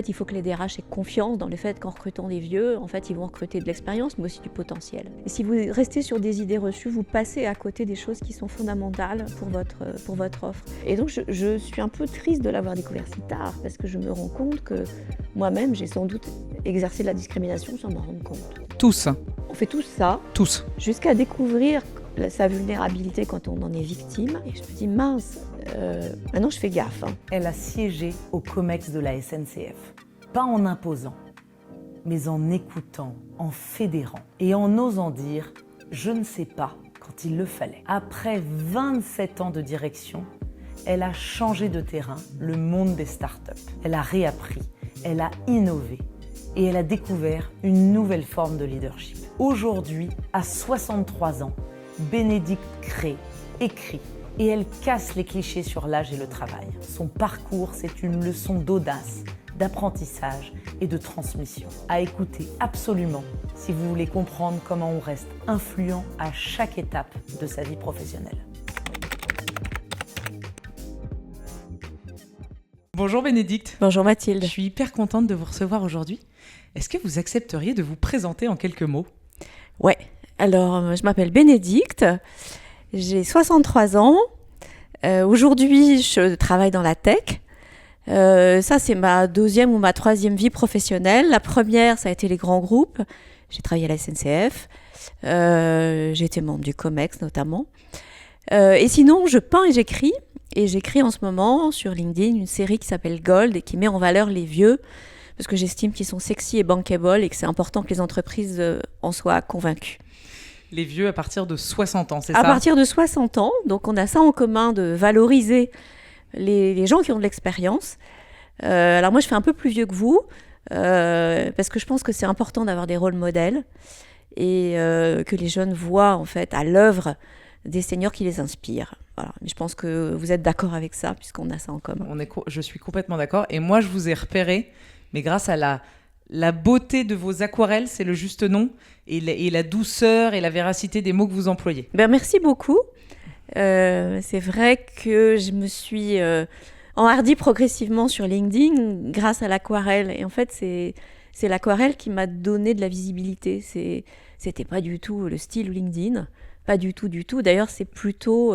Il faut que les DRH aient confiance dans le fait qu'en recrutant des vieux, en fait, ils vont recruter de l'expérience, mais aussi du potentiel. Et si vous restez sur des idées reçues, vous passez à côté des choses qui sont fondamentales pour votre offre. Et donc, je suis un peu triste de l'avoir découvert si tard, parce que je me rends compte que moi-même, j'ai sans doute exercé de la discrimination sans m'en rendre compte. Tous. On fait tous ça, Tous. jusqu'à découvrir sa vulnérabilité quand on en est victime. Et je me dis, mince, maintenant je fais gaffe. Elle a siégé au COMEX de la SNCF. Pas en imposant, mais en écoutant, en fédérant et en osant dire « je ne sais pas » quand il le fallait. Après 27 ans de direction, elle a changé de terrain le monde des startups. Elle a réappris, elle a innové et elle a découvert une nouvelle forme de leadership. Aujourd'hui, à 63 ans, Bénédicte crée, écrit et elle casse les clichés sur l'âge et le travail. Son parcours, c'est une leçon d'audace, d'apprentissage et de transmission. À écouter absolument si vous voulez comprendre comment on reste influent à chaque étape de sa vie professionnelle. Bonjour Bénédicte. Bonjour Mathilde. Je suis hyper contente de vous recevoir aujourd'hui. Est-ce que vous accepteriez de vous présenter en quelques mots ? Ouais, alors je m'appelle Bénédicte, j'ai 63 ans. Aujourd'hui, je travaille dans la tech. Ça, c'est ma deuxième ou ma troisième vie professionnelle. La première, ça a été les grands groupes. J'ai travaillé à la SNCF. J'ai été membre du COMEX notamment. Et sinon, je peins et j'écris. Et j'écris en ce moment sur LinkedIn une série qui s'appelle Gold et qui met en valeur les vieux parce que j'estime qu'ils sont sexy et bankable et que c'est important que les entreprises en soient convaincues. Les vieux à partir de 60 ans, c'est ça ? À partir de 60 ans, donc on a ça en commun de valoriser les gens qui ont de l'expérience. Alors moi, je fais un peu plus vieux que vous parce que je pense que c'est important d'avoir des rôles modèles et que les jeunes voient en fait à l'œuvre des seniors qui les inspirent. Voilà. Mais je pense que vous êtes d'accord avec ça puisqu'on a ça en commun. Je suis complètement d'accord. Et moi, je vous ai repéré, mais grâce à la beauté de vos aquarelles, c'est le juste nom, et la douceur et la véracité des mots que vous employez. Merci beaucoup. C'est vrai que je me suis enhardie progressivement sur LinkedIn grâce à l'aquarelle. Et en fait, c'est l'aquarelle qui m'a donné de la visibilité. C'était pas du tout le style LinkedIn. Pas du tout, du tout. D'ailleurs, c'est plutôt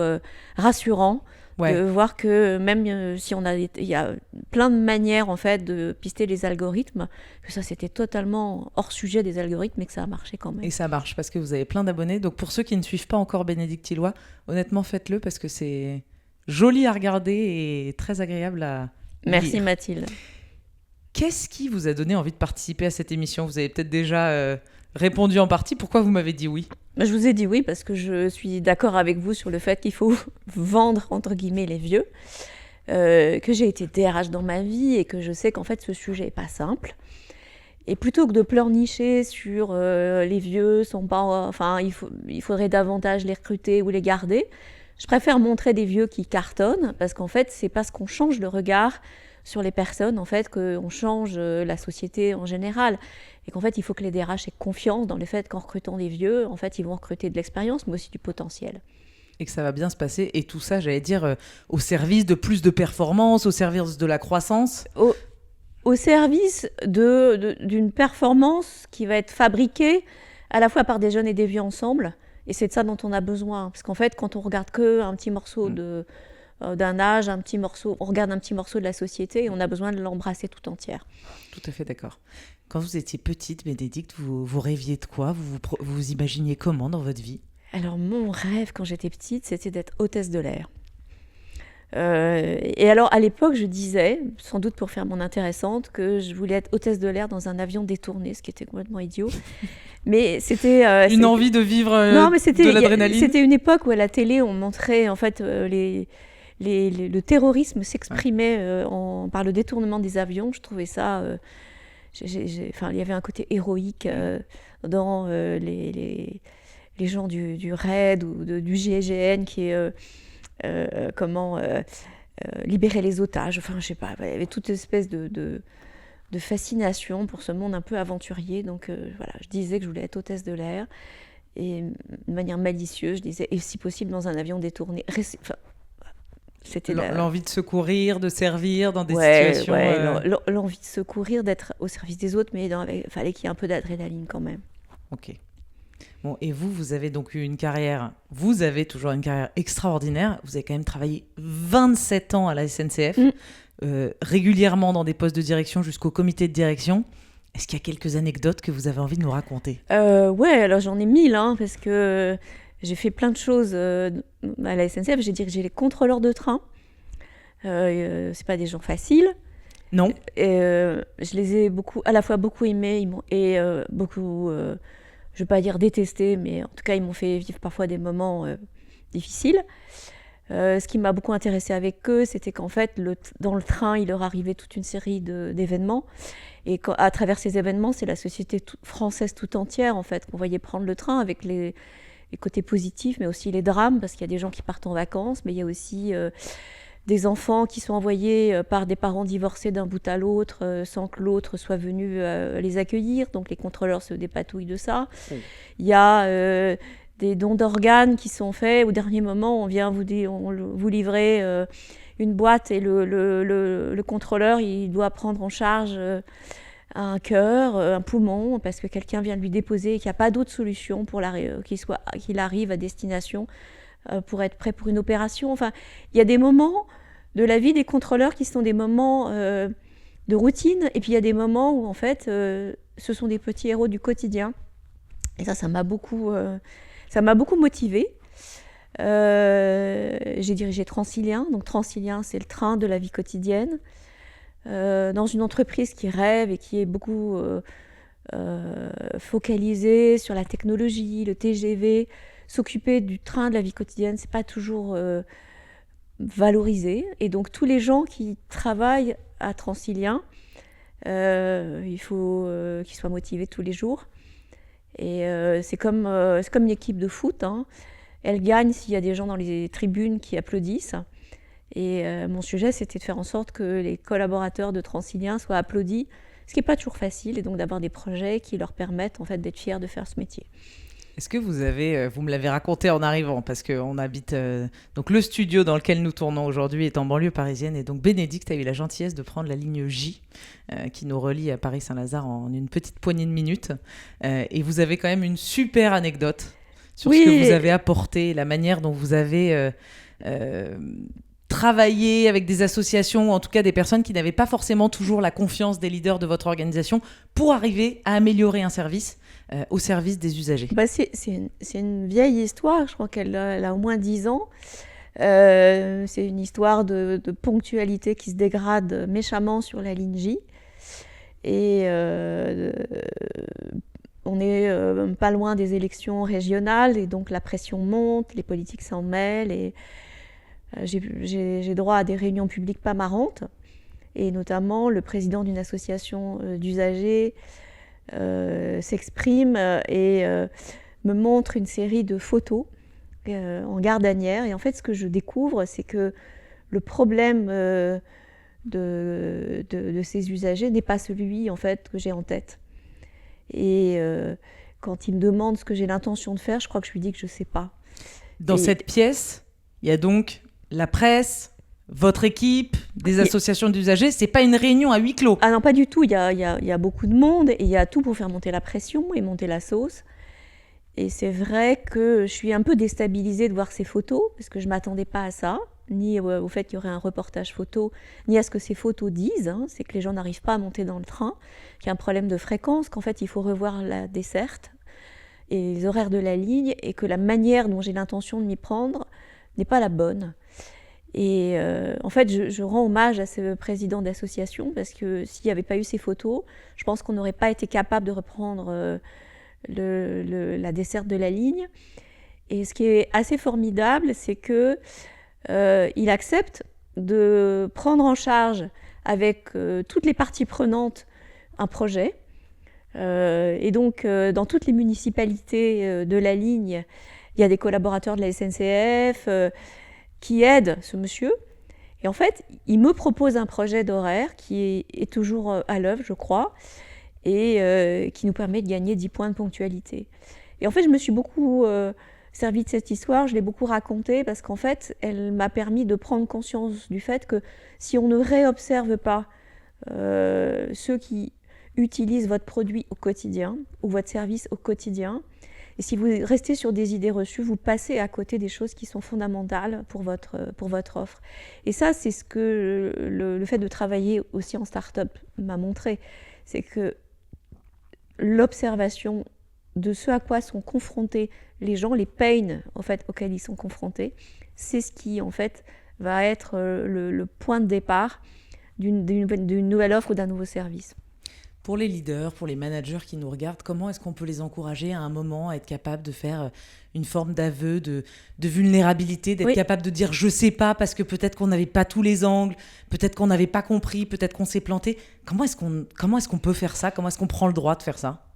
rassurant de voir que même si il y a plein de manières en fait de pister les algorithmes, que ça c'était totalement hors sujet des algorithmes et que ça a marché quand même. Et ça marche parce que vous avez plein d'abonnés. Donc pour ceux qui ne suivent pas encore Bénédicte Tilloy, honnêtement faites-le parce que c'est joli à regarder et très agréable à Merci lire. Mathilde. Qu'est-ce qui vous a donné envie de participer à cette émission ? Vous avez peut-être déjà répondu en partie. Pourquoi vous m'avez dit oui ? Je vous ai dit oui parce que je suis d'accord avec vous sur le fait qu'il faut vendre entre guillemets les vieux, que j'ai été DRH dans ma vie et que je sais qu'en fait ce sujet n'est pas simple. Et plutôt que de pleurnicher sur les vieux sont pas, enfin il faudrait davantage les recruter ou les garder, je préfère montrer des vieux qui cartonnent parce qu'en fait c'est parce qu'on change le regard sur les personnes en fait qu'on change la société en général. Et qu'en fait, il faut que les DRH aient confiance dans le fait qu'en recrutant des vieux, en fait, ils vont recruter de l'expérience, mais aussi du potentiel. Et que ça va bien se passer. Et tout ça, j'allais dire, au service de plus de performance, au service de la croissance. Au service d'une performance qui va être fabriquée à la fois par des jeunes et des vieux ensemble. Et c'est de ça dont on a besoin. Parce qu'en fait, quand on regarde qu'un petit morceau d'un âge, on regarde un petit morceau de la société et on a besoin de l'embrasser tout entière. Tout à fait d'accord. Quand vous étiez petite, Bénédicte, vous rêviez de quoi ? Vous imaginiez comment dans votre vie ? Alors, mon rêve, quand j'étais petite, c'était d'être hôtesse de l'air. Et alors, à l'époque, je disais, sans doute pour faire mon intéressante, que je voulais être hôtesse de l'air dans un avion détourné, ce qui était complètement idiot. Mais c'était... envie de vivre de l'adrénaline. C'était une époque où à la télé, on montrait en fait le terrorisme s'exprimait par le détournement des avions. Je trouvais ça... il y avait un côté héroïque dans les gens du RAID ou du GIGN qui est libérer les otages. Enfin, je sais pas, il y avait toute espèce de fascination pour ce monde un peu aventurier. Donc voilà, je disais que je voulais être hôtesse de l'air et de manière malicieuse, je disais, et si possible dans un avion détourné. C'était L'envie de secourir, de servir dans des ouais, situations... l'envie de secourir, d'être au service des autres, mais il fallait qu'il y ait un peu d'adrénaline quand même. Ok. Bon, et vous avez donc eu une carrière, vous avez toujours une carrière extraordinaire. Vous avez quand même travaillé 27 ans à la SNCF, régulièrement dans des postes de direction jusqu'au comité de direction. Est-ce qu'il y a quelques anecdotes que vous avez envie de nous raconter ? Ouais, alors j'en ai 1000, parce que j'ai fait plein de choses à la SNCF. J'ai dirigé les contrôleurs de train. C'est pas des gens faciles. Non. Je les ai à la fois beaucoup aimés et beaucoup, je vais pas dire détestés, mais en tout cas ils m'ont fait vivre parfois des moments difficiles. Ce qui m'a beaucoup intéressée avec eux, c'était qu'en fait, dans le train, il leur arrivait toute une série d'événements. Et à travers ces événements, c'est la société française tout entière, en fait, qu'on voyait prendre le train avec les côtés positifs, mais aussi les drames, parce qu'il y a des gens qui partent en vacances, mais il y a aussi des enfants qui sont envoyés par des parents divorcés d'un bout à l'autre, sans que l'autre soit venu les accueillir. Donc les contrôleurs se dépatouillent de ça. Il y a des dons d'organes qui sont faits. Au dernier moment, on vient vous livrer une boîte et le contrôleur, il doit prendre en charge un cœur, un poumon, parce que quelqu'un vient lui déposer et qu'il n'y a pas d'autre solution pour qu'il arrive à destination pour être prêt pour une opération. Enfin, il y a des moments de la vie des contrôleurs qui sont des moments de routine, et puis il y a des moments où, en fait, ce sont des petits héros du quotidien. Et ça m'a beaucoup motivée. J'ai dirigé Transilien. Donc Transilien, c'est le train de la vie quotidienne. Dans une entreprise qui rêve et qui est beaucoup focalisée sur la technologie, le TGV. S'occuper du train de la vie quotidienne, c'est pas toujours valorisé. Et donc tous les gens qui travaillent à Transilien, il faut qu'ils soient motivés tous les jours. Et c'est comme une équipe de foot. Elle gagne s'il y a des gens dans les tribunes qui applaudissent. Et mon sujet, c'était de faire en sorte que les collaborateurs de Transilien soient applaudis, ce qui n'est pas toujours facile, et donc d'avoir des projets qui leur permettent en fait d'être fiers de faire ce métier. Est-ce que vous me l'avez raconté en arrivant, parce qu'on habite, donc le studio dans lequel nous tournons aujourd'hui est en banlieue parisienne, et donc Bénédicte a eu la gentillesse de prendre la ligne J qui nous relie à Paris-Saint-Lazare en une petite poignée de minutes. Et vous avez quand même une super anecdote sur ce que vous avez apporté, la manière dont vous avez travaillé avec des associations, ou en tout cas des personnes qui n'avaient pas forcément toujours la confiance des leaders de votre organisation pour arriver à améliorer un service au service des usagers. C'est une vieille histoire, je crois qu'elle a au moins 10 ans. C'est une histoire de ponctualité qui se dégrade méchamment sur la ligne J. Et on n'est pas loin des élections régionales, et donc la pression monte, les politiques s'en mêlent, et j'ai droit à des réunions publiques pas marrantes. Et notamment, le président d'une association d'usagers s'exprime et me montre une série de photos en Gardanière. Et en fait, ce que je découvre, c'est que le problème de ces usagers n'est pas celui en fait, que j'ai en tête. Et quand il me demande ce que j'ai l'intention de faire, je crois que je lui dis que je ne sais pas. Dans cette pièce, il y a donc la presse, votre équipe, des associations d'usagers. C'est pas une réunion à huis clos. Ah non, pas du tout. Il y a beaucoup de monde et il y a tout pour faire monter la pression et monter la sauce. Et c'est vrai que je suis un peu déstabilisée de voir ces photos, parce que je ne m'attendais pas à ça, ni au fait qu'il y aurait un reportage photo, ni à ce que ces photos disent. C'est que les gens n'arrivent pas à monter dans le train, qu'il y a un problème de fréquence, qu'en fait il faut revoir la desserte et les horaires de la ligne, et que la manière dont j'ai l'intention de m'y prendre n'est pas la bonne. Et en fait, je rends hommage à ce président d'association, parce que s'il n'y avait pas eu ces photos, je pense qu'on n'aurait pas été capable de reprendre la desserte de la ligne. Et ce qui est assez formidable, c'est que il accepte de prendre en charge avec toutes les parties prenantes un projet. Et donc, dans toutes les municipalités de la ligne, il y a des collaborateurs de la SNCF qui aident ce monsieur. Et en fait, il me propose un projet d'horaire qui est toujours à l'œuvre, je crois, et qui nous permet de gagner 10 points de ponctualité. Et en fait, je me suis beaucoup servi de cette histoire, je l'ai beaucoup racontée parce qu'en fait, elle m'a permis de prendre conscience du fait que si on ne réobserve pas ceux qui utilisent votre produit au quotidien ou votre service au quotidien, et si vous restez sur des idées reçues, vous passez à côté des choses qui sont fondamentales pour votre offre. Et ça, c'est ce que le fait de travailler aussi en start-up m'a montré. C'est que l'observation de ce à quoi sont confrontés les gens, les pains en fait, auxquels ils sont confrontés, c'est ce qui en fait va être le point de départ d'une nouvelle offre ou d'un nouveau service. Pour les leaders, pour les managers qui nous regardent, comment est-ce qu'on peut les encourager à un moment à être capable de faire une forme d'aveu, de vulnérabilité, d'être capable de dire « je sais pas » parce que peut-être qu'on n'avait pas tous les angles, peut-être qu'on n'avait pas compris, peut-être qu'on s'est planté. Comment est-ce qu'on peut faire ça ? Comment est-ce qu'on prend le droit de faire ça ?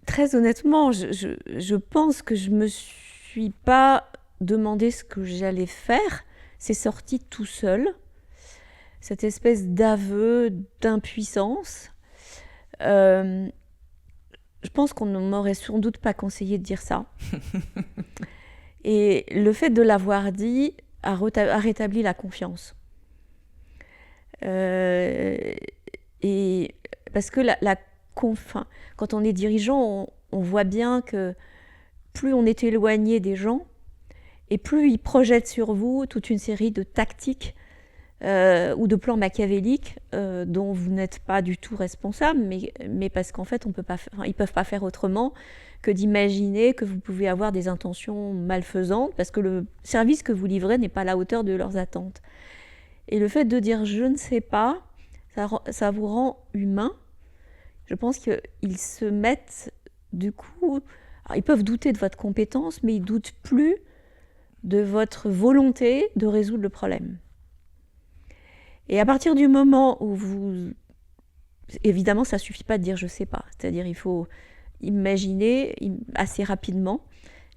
Très honnêtement, je pense que je me suis pas demandé ce que j'allais faire. C'est sorti tout seul. Cette espèce d'aveu, d'impuissance. Je pense qu'on ne m'aurait sans doute pas conseillé de dire ça. Et le fait de l'avoir dit a rétabli la confiance. Et parce que quand on est dirigeant, on voit bien que plus on est éloigné des gens, et plus ils projettent sur vous toute une série de tactiques ou de plans machiavéliques dont vous n'êtes pas du tout responsable, mais parce qu'en fait, ils ne peuvent pas faire autrement que d'imaginer que vous pouvez avoir des intentions malfaisantes, parce que le service que vous livrez n'est pas à la hauteur de leurs attentes. Et le fait de dire « je ne sais pas », ça vous rend humain. Je pense qu'ils se mettent, du coup... Alors, ils peuvent douter de votre compétence, mais ils ne doutent plus de votre volonté de résoudre le problème. Et à partir du moment où vous... Évidemment, ça ne suffit pas de dire « je ne sais pas ». C'est-à-dire il faut imaginer assez rapidement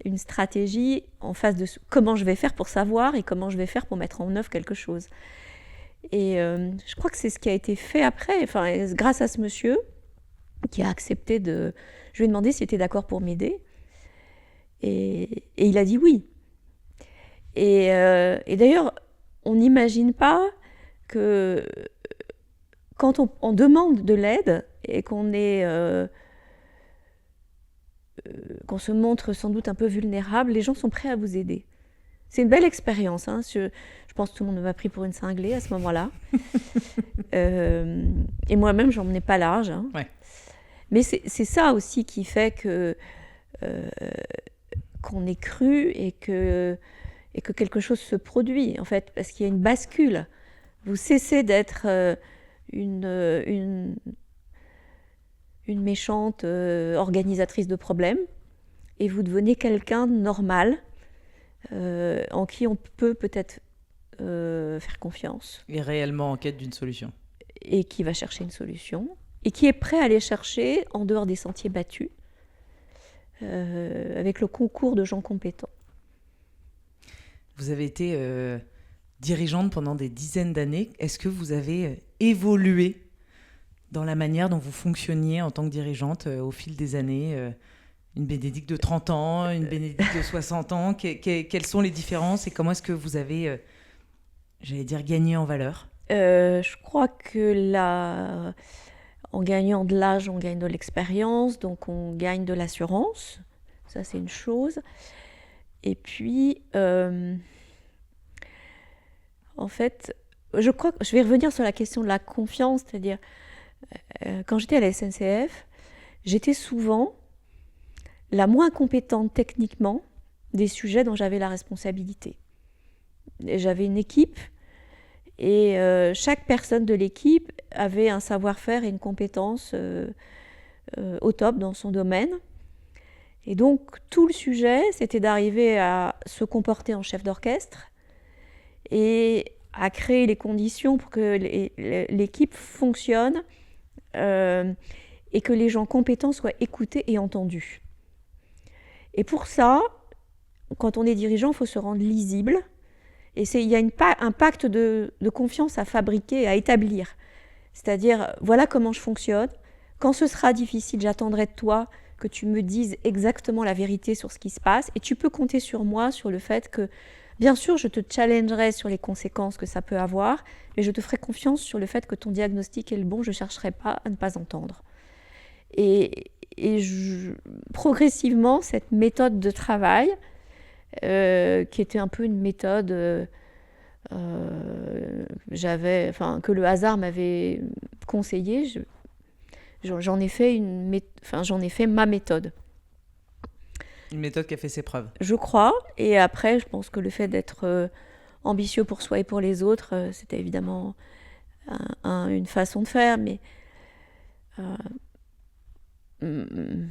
une stratégie en face de comment je vais faire pour savoir et comment je vais faire pour mettre en œuvre quelque chose. Et je crois que c'est ce qui a été fait après, grâce à ce monsieur qui a accepté de... Je lui ai demandé s'il était d'accord pour m'aider. Et il a dit oui. Et d'ailleurs, on n'imagine pas que quand on demande de l'aide et qu'on se montre sans doute un peu vulnérable, les gens sont prêts à vous aider. C'est une belle expérience. Hein. Je pense que tout le monde m'a pris pour une cinglée à ce moment-là. Et moi-même, j'en menais pas large. Hein. Ouais. Mais c'est ça aussi qui fait qu'on est cru et que quelque chose se produit, en fait, parce qu'il y a une bascule. Vous cessez d'être une méchante organisatrice de problèmes et vous devenez quelqu'un de normal en qui on peut peut-être faire confiance. Et réellement en quête d'une solution. Et qui va chercher une solution et qui est prêt à aller chercher en dehors des sentiers battus avec le concours de gens compétents. Vous avez été dirigeante pendant des dizaines d'années. Est-ce que vous avez évolué dans la manière dont vous fonctionniez en tant que dirigeante au fil des années une Bénédicte de 30 ans, une Bénédicte de 60 ans, quelles sont les différences et comment est-ce que vous avez, gagné en valeur ? Je crois que en gagnant de l'âge, on gagne de l'expérience, donc on gagne de l'assurance. Ça, c'est une chose. Et puis, en fait, je crois que je vais revenir sur la question de la confiance, c'est-à-dire, quand j'étais à la SNCF, j'étais souvent la moins compétente techniquement des sujets dont j'avais la responsabilité. J'avais une équipe et chaque personne de l'équipe avait un savoir-faire et une compétence au top dans son domaine. Et donc, tout le sujet, c'était d'arriver à se comporter en chef d'orchestre et à créer les conditions pour que l'équipe fonctionne et que les gens compétents soient écoutés et entendus. Et pour ça, quand on est dirigeant, il faut se rendre lisible. Et il y a un pacte de confiance à fabriquer, à établir. C'est-à-dire, voilà comment je fonctionne. Quand ce sera difficile, j'attendrai de toi que tu me dises exactement la vérité sur ce qui se passe. Et tu peux compter sur moi, sur le fait que, bien sûr, je te challengerai sur les conséquences que ça peut avoir, mais je te ferai confiance sur le fait que ton diagnostic est le bon. Je ne chercherai pas à ne pas entendre. Et progressivement, cette méthode de travail, qui était un peu une méthode que le hasard m'avait conseillée, j'en ai fait ma méthode. Une méthode qui a fait ses preuves. Je crois. Et après, je pense que le fait d'être ambitieux pour soi et pour les autres, c'était évidemment une façon de faire. Mais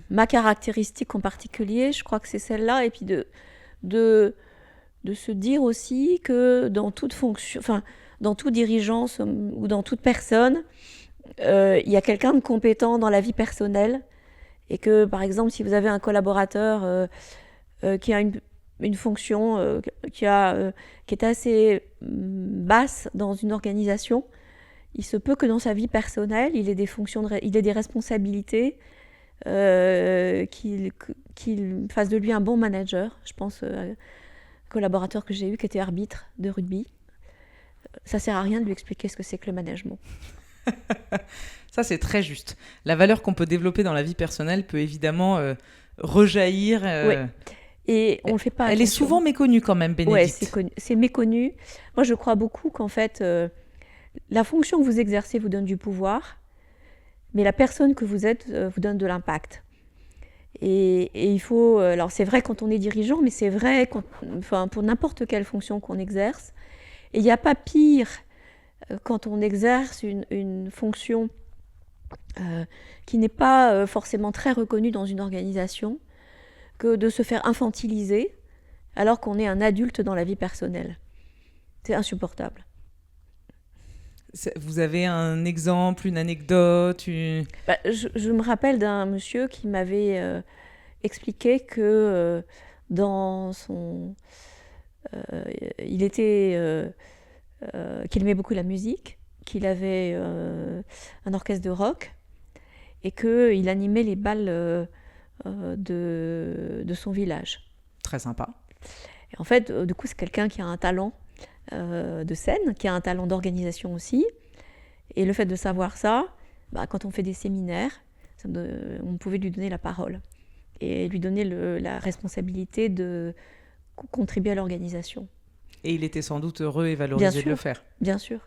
ma caractéristique en particulier, je crois que c'est celle-là. Et puis de se dire aussi que dans toute fonction, dans tout dirigeant ou dans toute personne, il y a quelqu'un de compétent dans la vie personnelle, et que par exemple si vous avez un collaborateur qui a une fonction qui est assez basse dans une organisation, il se peut que dans sa vie personnelle il ait des responsabilités, qu'il fasse de lui un bon manager. Je pense à un collaborateur que j'ai eu qui était arbitre de rugby. Ça sert à rien de lui expliquer ce que c'est que le management. Ça, c'est très juste. La valeur qu'on peut développer dans la vie personnelle peut évidemment rejaillir. Oui. Et on le fait pas attention. Elle est souvent méconnue quand même, Bénédicte. Oui, c'est méconnu. Moi, je crois beaucoup qu'en fait, la fonction que vous exercez vous donne du pouvoir, mais la personne que vous êtes vous donne de l'impact. Et il faut... Alors, c'est vrai quand on est dirigeant, mais c'est vrai pour n'importe quelle fonction qu'on exerce. Et il n'y a pas pire quand on exerce une fonction qui n'est pas forcément très reconnue dans une organisation, que de se faire infantiliser alors qu'on est un adulte dans la vie personnelle. C'est insupportable. Vous avez un exemple, une anecdote je me rappelle d'un monsieur qui m'avait expliqué que qu'il aimait beaucoup la musique, qu'il avait un orchestre de rock et qu'il animait les bals de son village. Très sympa. Et en fait, du coup, c'est quelqu'un qui a un talent de scène, qui a un talent d'organisation aussi. Et le fait de savoir ça, quand on fait des séminaires, on pouvait lui donner la parole et lui donner la responsabilité de contribuer à l'organisation. Et il était sans doute heureux et valorisé de le faire. Bien sûr.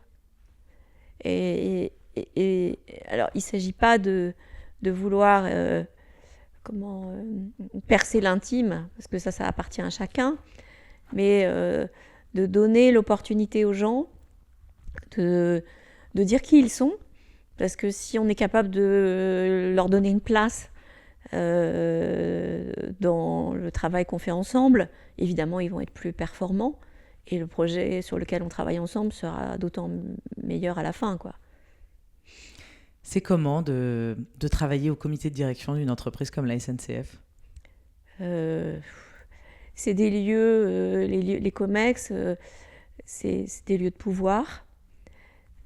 Et alors, il ne s'agit pas de vouloir percer l'intime, parce que ça appartient à chacun, mais de donner l'opportunité aux gens de dire qui ils sont, parce que si on est capable de leur donner une place dans le travail qu'on fait ensemble, évidemment, ils vont être plus performants. Et le projet sur lequel on travaille ensemble sera d'autant meilleur à la fin, quoi. C'est comment de travailler au comité de direction d'une entreprise comme la SNCF ? C'est des lieux, les COMEX, c'est des lieux de pouvoir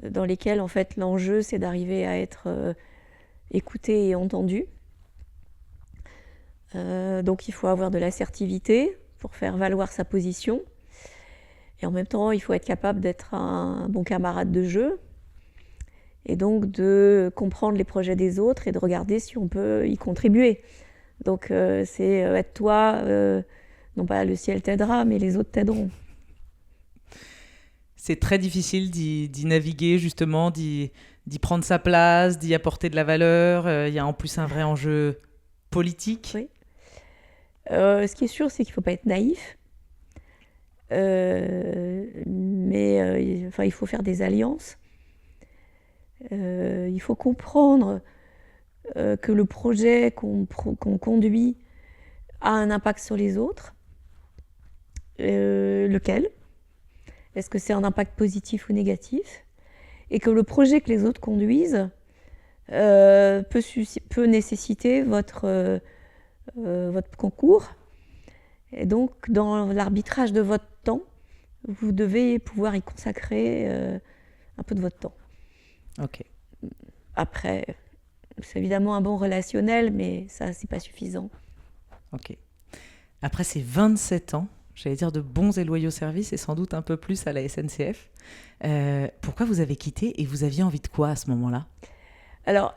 dans lesquels, en fait, l'enjeu, c'est d'arriver à être écouté et entendu. Donc, il faut avoir de l'assertivité pour faire valoir sa position. Et en même temps, il faut être capable d'être un bon camarade de jeu et donc de comprendre les projets des autres et de regarder si on peut y contribuer. Donc c'est être toi, non pas le ciel t'aidera, mais les autres t'aideront. C'est très difficile d'y naviguer, justement, d'y prendre sa place, d'y apporter de la valeur. Il y a en plus un vrai enjeu politique. Oui. Ce qui est sûr, c'est qu'il ne faut pas être naïf. Il faut faire des alliances. Il faut comprendre que le projet qu'on conduit a un impact sur les autres. Lequel ? Est-ce que c'est un impact positif ou négatif ? Et que le projet que les autres conduisent peut nécessiter votre concours. Et donc, dans l'arbitrage de votre temps, vous devez pouvoir y consacrer un peu de votre temps. Ok. Après, c'est évidemment un bon relationnel, mais ça, c'est pas suffisant. Ok. Après ces 27 ans, j'allais dire de bons et loyaux services et sans doute un peu plus à la SNCF, pourquoi vous avez quitté et vous aviez envie de quoi à ce moment-là ? Alors,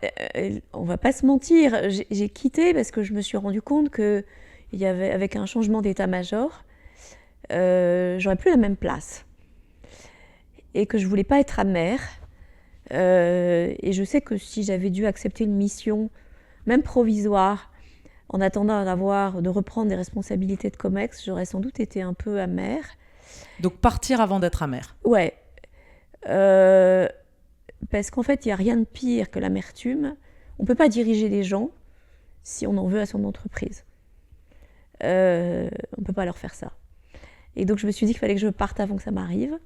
on va pas se mentir, j'ai quitté parce que je me suis rendu compte que avec un changement d'état-major, j'aurais plus la même place et que je voulais pas être amère. Et je sais que si j'avais dû accepter une mission, même provisoire, en attendant de reprendre des responsabilités de COMEX, j'aurais sans doute été un peu amère. Donc partir avant d'être amère. Ouais. Parce qu'en fait, il n'y a rien de pire que l'amertume. On ne peut pas diriger les gens si on en veut à son entreprise. On ne peut pas leur faire ça. Et donc, je me suis dit qu'il fallait que je parte avant que ça m'arrive.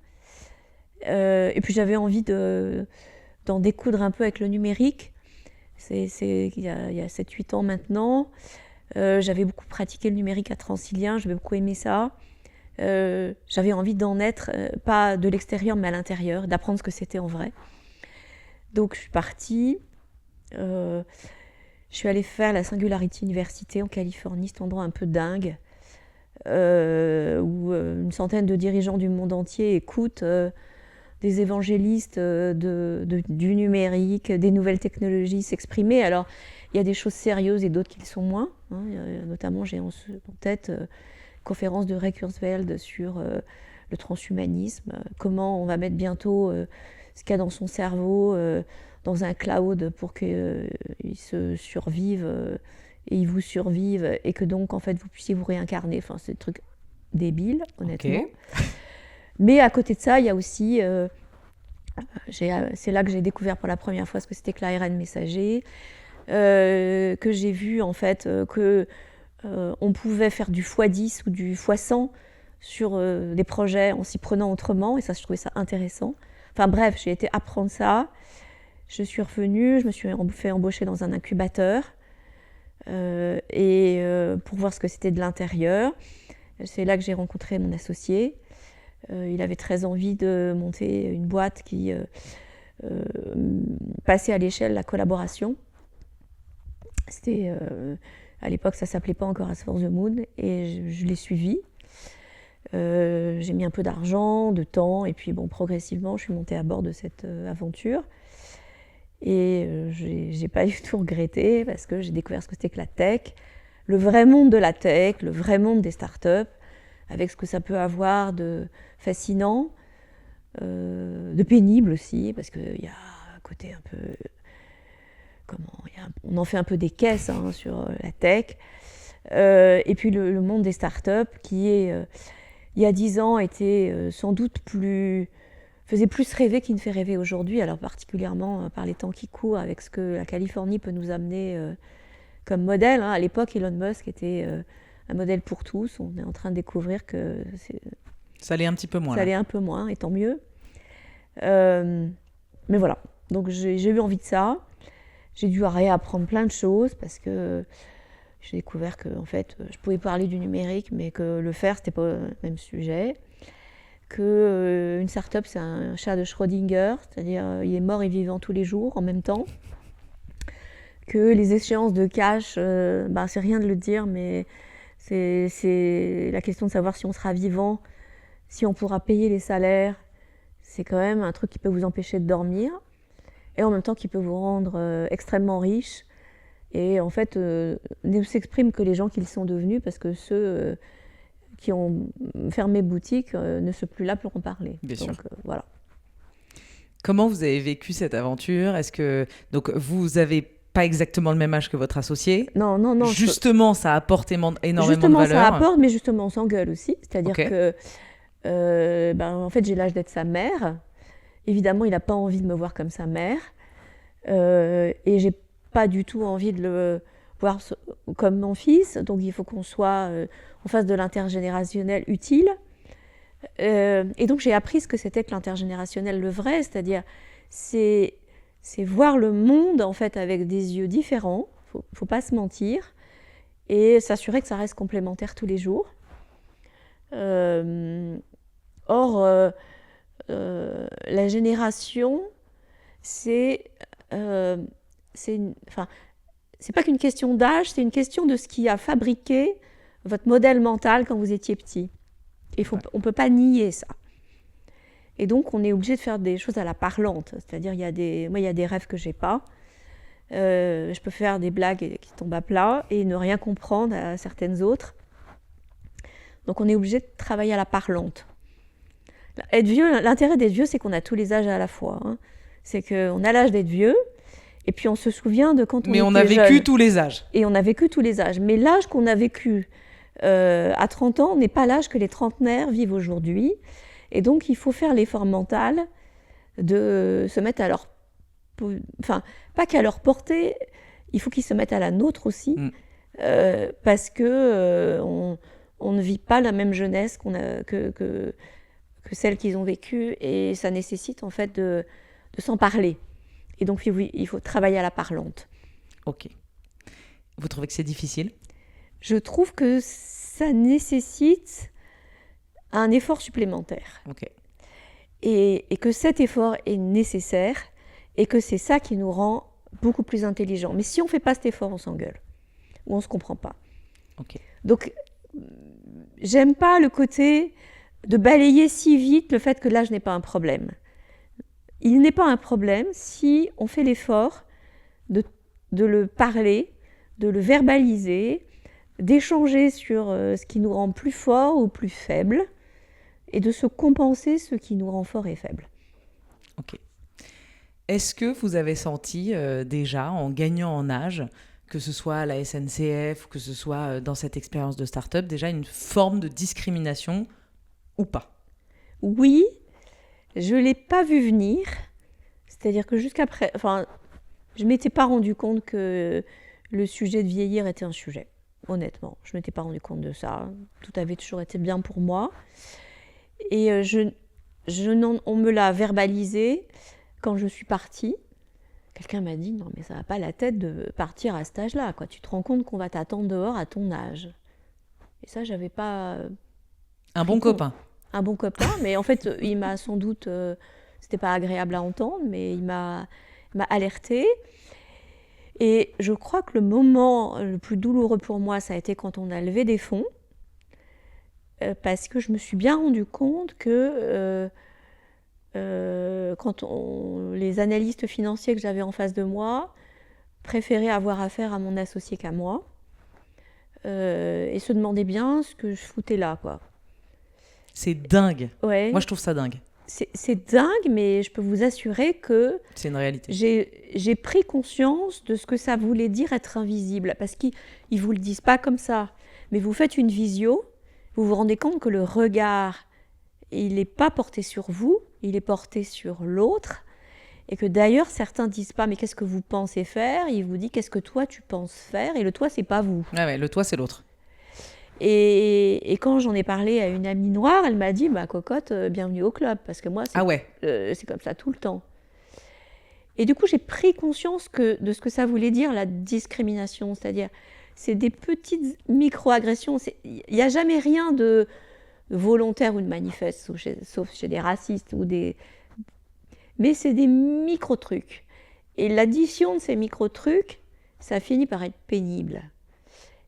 Et puis, j'avais envie d'en découdre un peu avec le numérique. Il y a 7-8 ans maintenant. J'avais beaucoup pratiqué le numérique à Transilien, j'avais beaucoup aimé ça. J'avais envie d'en être, pas de l'extérieur, mais à l'intérieur, d'apprendre ce que c'était en vrai. Donc je suis partie. Je suis allée faire la Singularity University en Californie, cet endroit un peu dingue, où une centaine de dirigeants du monde entier écoutent des évangélistes du numérique, des nouvelles technologies s'exprimer. Alors, il y a des choses sérieuses et d'autres qui le sont moins. Hein. Notamment, j'ai en tête une conférence de Ray Kurzweil sur le transhumanisme, comment on va mettre bientôt ce qu'il y a dans son cerveau dans un cloud pour qu'il se survive et il vous survive et que donc, en fait, vous puissiez vous réincarner. Enfin, c'est des trucs débiles, honnêtement. Okay. Mais à côté de ça, il y a aussi... c'est là que j'ai découvert pour la première fois ce que c'était que l'ARN messager, que j'ai vu en fait on pouvait faire du x10 ou du x100 sur des projets en s'y prenant autrement, et ça, je trouvais ça intéressant. Enfin bref, j'ai été apprendre ça. Je suis revenue, je me suis fait embaucher dans un incubateur pour voir ce que c'était de l'intérieur. C'est là que j'ai rencontré mon associé. Il avait très envie de monter une boîte qui passait à l'échelle la collaboration. C'était, à l'époque, ça ne s'appelait pas encore As for the Moon, et je l'ai suivi. J'ai mis un peu d'argent, de temps, et puis bon, progressivement, je suis montée à bord de cette aventure. Et j'ai pas du tout regretté, parce que j'ai découvert ce que c'était que la tech, le vrai monde de la tech, le vrai monde des startups, avec ce que ça peut avoir de fascinant, de pénible aussi, parce qu'il y a un côté un peu... on en fait un peu des caisses sur la tech. Et puis le monde des startups qui, il y a 10 ans, était sans doute faisait plus rêver qu'il ne fait rêver aujourd'hui, alors particulièrement par les temps qui courent, avec ce que la Californie peut nous amener comme modèle. À l'époque, Elon Musk était un modèle pour tous. On est en train de découvrir que ça allait un petit peu moins. Ça allait un peu moins, et tant mieux. Mais voilà, donc j'ai eu envie de ça. J'ai dû réapprendre plein de choses parce que j'ai découvert que en fait, je pouvais parler du numérique, mais que le faire, c'était pas le même sujet. Qu'une start-up, c'est un chat de Schrödinger, c'est-à-dire il est mort et vivant tous les jours en même temps. Que les échéances de cash, c'est rien de le dire, mais c'est la question de savoir si on sera vivant, si on pourra payer les salaires. C'est quand même un truc qui peut vous empêcher de dormir, et en même temps qui peut vous rendre extrêmement riche. Et en fait, ne s'expriment que les gens qu'ils sont devenus, parce que ceux qui ont fermé boutique ne sont plus là pour en parler. Bien sûr. Voilà. Comment vous avez vécu cette aventure ? Est-ce que donc vous avez pas exactement le même âge que votre associé ? Non. Justement, ça apporte énormément de valeur. Justement, ça apporte, mais justement, on s'engueule aussi. C'est-à-dire que, en fait, j'ai l'âge d'être sa mère. Évidemment, il n'a pas envie de me voir comme sa mère. Et j'ai pas du tout envie de le voir comme mon fils. Donc, il faut qu'on soit en face de l'intergénérationnel utile. Et donc, j'ai appris ce que c'était que l'intergénérationnel, le vrai. C'est-à-dire, c'est voir le monde, en fait, avec des yeux différents. Faut pas se mentir. Et s'assurer que ça reste complémentaire tous les jours. Or, la génération, c'est c'est pas qu'une question d'âge, c'est une question de ce qui a fabriqué votre modèle mental quand vous étiez petit. On peut pas nier ça. Et donc, on est obligé de faire des choses à la parlante. C'est-à-dire, il y a des rêves que j'ai pas. Je peux faire des blagues qui tombent à plat et ne rien comprendre à certaines autres. Donc, on est obligé de travailler à la parlante. Être vieux, l'intérêt d'être vieux, c'est qu'on a tous les âges à la fois. Hein. C'est qu'on a l'âge d'être vieux, et puis on se souvient de quand on était jeune. Mais on a vécu tous les âges. Et on a vécu tous les âges. Mais l'âge qu'on a vécu à 30 ans n'est pas l'âge que les trentenaires vivent aujourd'hui. Et donc, il faut faire l'effort mental de se mettre à leur... Enfin, pas qu'à leur portée, il faut qu'ils se mettent à la nôtre aussi, parce que on ne vit pas la même jeunesse que celle qu'ils ont vécue, et ça nécessite en fait de s'en parler. Et donc, il faut travailler à la parlante. Ok. Vous trouvez que c'est difficile ? Je trouve que ça nécessite un effort supplémentaire. Ok. Et que cet effort est nécessaire, et que c'est ça qui nous rend beaucoup plus intelligents. Mais si on ne fait pas cet effort, on s'engueule, ou on ne se comprend pas. Ok. Donc, j'aime pas le côté de balayer si vite le fait que l'âge n'est pas un problème. Il n'est pas un problème si on fait l'effort de le parler, de le verbaliser, d'échanger sur ce qui nous rend plus forts ou plus faibles, et de se compenser ce qui nous rend forts et faibles. Ok. Est-ce que vous avez senti déjà, en gagnant en âge, que ce soit à la SNCF ou que ce soit dans cette expérience de start-up, déjà une forme de discrimination ou pas ? Oui, je ne l'ai pas vu venir. C'est-à-dire que jusqu'après... Enfin, je ne m'étais pas rendu compte que le sujet de vieillir était un sujet. Honnêtement, je ne m'étais pas rendu compte de ça. Tout avait toujours été bien pour moi. Et on me l'a verbalisé quand je suis partie. Quelqu'un m'a dit « Non, mais ça va pas la tête de partir à cet âge-là. Quoi. Tu te rends compte qu'on va t'attendre dehors à ton âge. » Et ça, j'avais pas... Un bon copain. Un bon copain, mais en fait, il m'a sans doute... c'était pas agréable à entendre, mais il m'a alertée. Et je crois que le moment le plus douloureux pour moi, ça a été quand on a levé des fonds, parce que je me suis bien rendu compte que quand les analystes financiers que j'avais en face de moi préféraient avoir affaire à mon associé qu'à moi, et se demandaient bien ce que je foutais là, quoi. C'est dingue. Ouais. Moi, je trouve ça dingue. C'est dingue, mais je peux vous assurer que c'est une réalité. J'ai pris conscience de ce que ça voulait dire être invisible, parce qu'ils ne vous le disent pas comme ça. Mais vous faites une visio, vous vous rendez compte que le regard, il n'est pas porté sur vous, il est porté sur l'autre, et que d'ailleurs, certains ne disent pas « mais qu'est-ce que vous pensez faire ?» Il vous dit « qu'est-ce que toi tu penses faire ?» Et le toi, c'est pas vous. Ouais, le toi, c'est l'autre. Et quand j'en ai parlé à une amie noire, elle m'a dit « cocotte, bienvenue au club », parce que moi, c'est comme ça tout le temps. Et du coup, j'ai pris conscience de ce que ça voulait dire, la discrimination, c'est-à-dire, c'est des petites micro-agressions, il n'y a jamais rien de volontaire ou de manifeste, sauf chez des racistes ou des... Mais c'est des micro-trucs. Et l'addition de ces micro-trucs, ça finit par être pénible.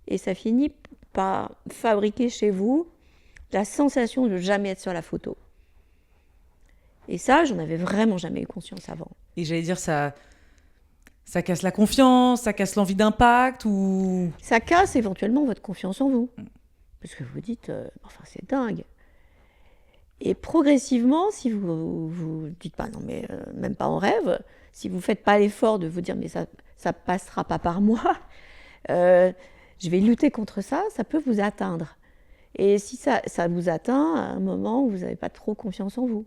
Et ça finit par fabriquer chez vous la sensation de jamais être sur la photo. Et ça, j'en avais vraiment jamais eu conscience avant. Et j'allais dire, ça casse la confiance, ça casse l'envie d'impact ou... Ça casse éventuellement votre confiance en vous. Parce que vous dites, c'est dingue. Et progressivement, si vous dites pas, non mais même pas en rêve, si vous faites pas l'effort de vous dire, mais ça passera pas par moi, je vais lutter contre ça, ça peut vous atteindre. Et si ça vous atteint à un moment où vous n'avez pas trop confiance en vous.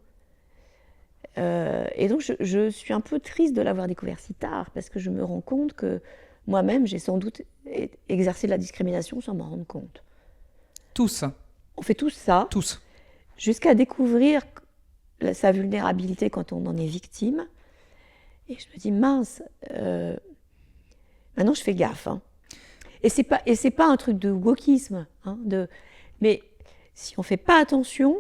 Et donc, je suis un peu triste de l'avoir découvert si tard, parce que je me rends compte que moi-même, j'ai sans doute exercé de la discrimination sans m'en rendre compte. Tous. On fait tous ça. Tous. Jusqu'à découvrir sa vulnérabilité quand on en est victime. Et je me dis, mince, maintenant je fais gaffe. Hein. Et c'est pas un truc de wokisme. Hein, mais si on ne fait pas attention,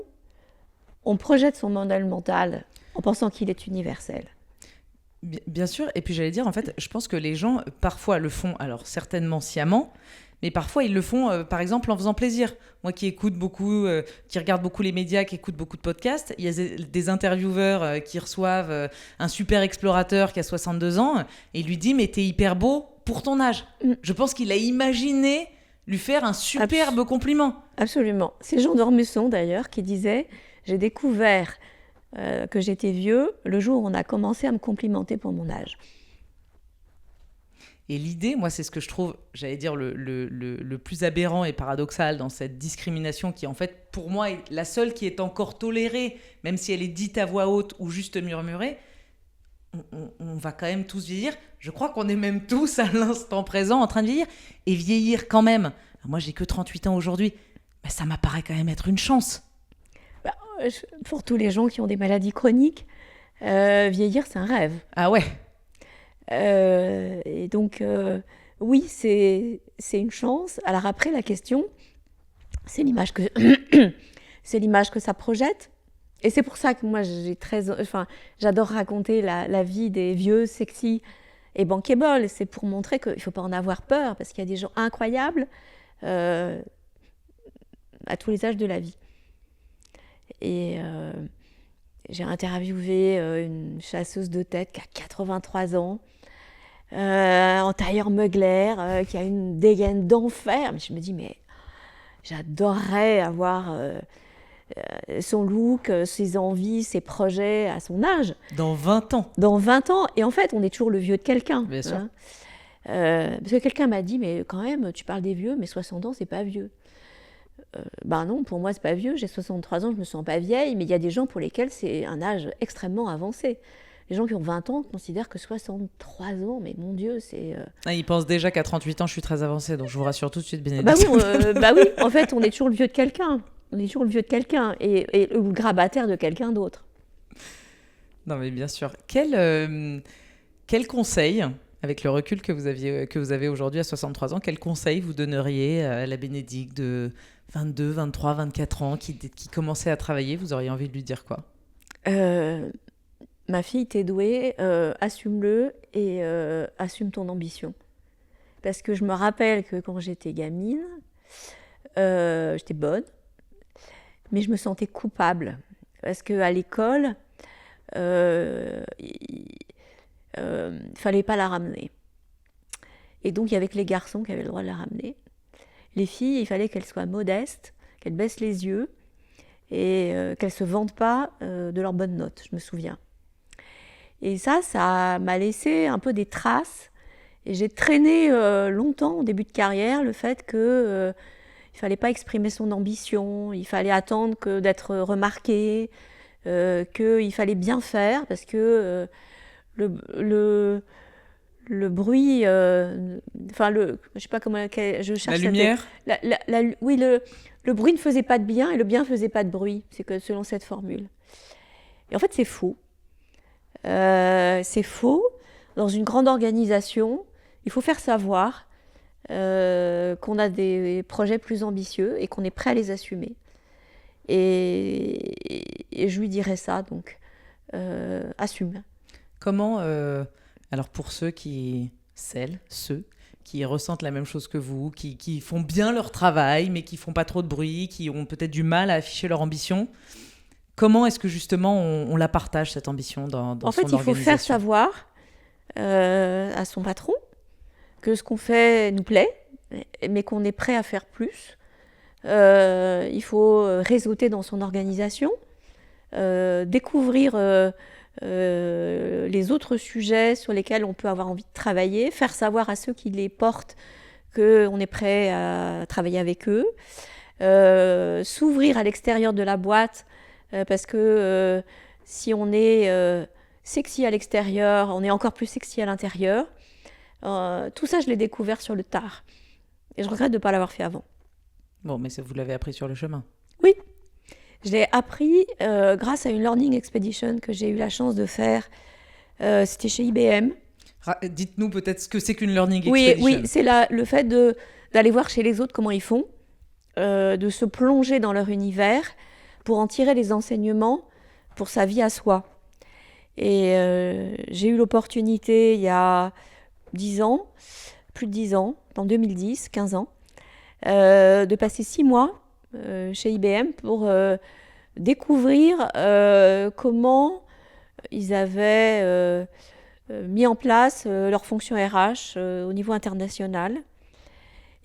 on projette son modèle mental en pensant qu'il est universel. Bien sûr, et puis j'allais dire, en fait, je pense que les gens, parfois, le font, alors certainement sciemment, mais parfois ils le font, par exemple, en faisant plaisir. Moi qui écoute beaucoup, qui regarde beaucoup les médias, qui écoute beaucoup de podcasts, il y a des intervieweurs qui reçoivent un super explorateur qui a 62 ans, et il lui dit « mais t'es hyper beau pour ton âge ». Je pense qu'il a imaginé lui faire un superbe compliment. Absolument. C'est Jean d'Ormesson, d'ailleurs, qui disait « J'ai découvert que j'étais vieux le jour où on a commencé à me complimenter pour mon âge ». Et l'idée, moi, c'est ce que je trouve, j'allais dire, le plus aberrant et paradoxal dans cette discrimination qui, en fait, pour moi, est la seule qui est encore tolérée, même si elle est dite à voix haute ou juste murmurée. On va quand même tous vieillir. Je crois qu'on est même tous, à l'instant présent, en train de vieillir. Et vieillir quand même. Alors moi, j'ai que 38 ans aujourd'hui. Mais ça m'apparaît quand même être une chance. Pour tous les gens qui ont des maladies chroniques, vieillir, c'est un rêve. Ah ouais. Et donc, oui, c'est une chance. Alors après, la question, c'est l'image que, c'est l'image que ça projette. Et c'est pour ça que moi, j'adore raconter la vie des vieux, sexy et bankable. C'est pour montrer qu'il ne faut pas en avoir peur, parce qu'il y a des gens incroyables à tous les âges de la vie. Et j'ai interviewé une chasseuse de tête qui a 83 ans, en tailleur Mugler, qui a une dégaine d'enfer. Mais je me dis, mais j'adorerais avoir son look, ses envies, ses projets à son âge. Dans 20 ans. Dans 20 ans. Et en fait, on est toujours le vieux de quelqu'un. Bien sûr. Hein. Parce que quelqu'un m'a dit, mais quand même, tu parles des vieux, mais 60 ans, c'est pas vieux. Ben non, pour moi, c'est pas vieux. J'ai 63 ans, je me sens pas vieille, mais il y a des gens pour lesquels c'est un âge extrêmement avancé. Les gens qui ont 20 ans considèrent que 63 ans, mais mon Dieu, c'est... Ils pensent déjà qu'à 38 ans, je suis très avancée, donc je vous rassure tout de suite, Bénédicte. Bah oui, en fait, on est toujours le vieux de quelqu'un. On est toujours le vieux de quelqu'un, et le grabataire de quelqu'un d'autre. Non, mais bien sûr. Quel conseil, avec le recul que vous avez aujourd'hui à 63 ans, quel conseil vous donneriez à la Bénédicte de 22, 23, 24 ans, qui commençait à travailler? Vous auriez envie de lui dire quoi? Ma fille, t'es douée, assume-le et assume ton ambition. Parce que je me rappelle que quand j'étais gamine, j'étais bonne, mais je me sentais coupable. Parce qu'à l'école, fallait pas la ramener. Et donc, il y avait que les garçons qui avaient le droit de la ramener. Les filles, il fallait qu'elles soient modestes, qu'elles baissent les yeux et qu'elles se vantent pas de leurs bonnes notes, je me souviens. Et ça m'a laissé un peu des traces. Et j'ai traîné longtemps, au début de carrière, le fait qu'il fallait pas exprimer son ambition, il fallait attendre d'être remarqué, qu'il fallait bien faire, parce que le bruit, je sais pas comment, je cherche la lumière. Oui, le bruit ne faisait pas de bien et le bien faisait pas de bruit. C'est que selon cette formule. Et en fait, c'est faux. C'est faux. Dans une grande organisation, il faut faire savoir qu'on a des projets plus ambitieux et qu'on est prêt à les assumer. Et je lui dirais ça, donc assume. Comment, alors pour ceux qui ressentent la même chose que vous, qui font bien leur travail, mais qui font pas trop de bruit, qui ont peut-être du mal à afficher leur ambition, comment est-ce que justement on la partage, cette ambition, dans son organisation? En fait, il faut faire savoir à son patron que ce qu'on fait nous plaît, mais qu'on est prêt à faire plus. Il faut réseauter dans son organisation, découvrir les autres sujets sur lesquels on peut avoir envie de travailler, faire savoir à ceux qui les portent qu'on est prêt à travailler avec eux, s'ouvrir à l'extérieur de la boîte, parce que si on est sexy à l'extérieur, on est encore plus sexy à l'intérieur. Tout ça, je l'ai découvert sur le tard. Et je regrette de ne pas l'avoir fait avant. Bon, mais vous l'avez appris sur le chemin. Oui, je l'ai appris grâce à une Learning Expedition que j'ai eu la chance de faire. C'était chez IBM. Dites-nous peut-être ce que c'est qu'une Learning Expedition. Oui, c'est le fait d'aller voir chez les autres comment ils font, de se plonger dans leur univers pour en tirer les enseignements pour sa vie à soi. Et j'ai eu l'opportunité, il y a 10 ans, plus de 10 ans, en 2010, 15 ans, de passer 6 mois chez IBM pour découvrir comment ils avaient mis en place leur fonction RH au niveau international.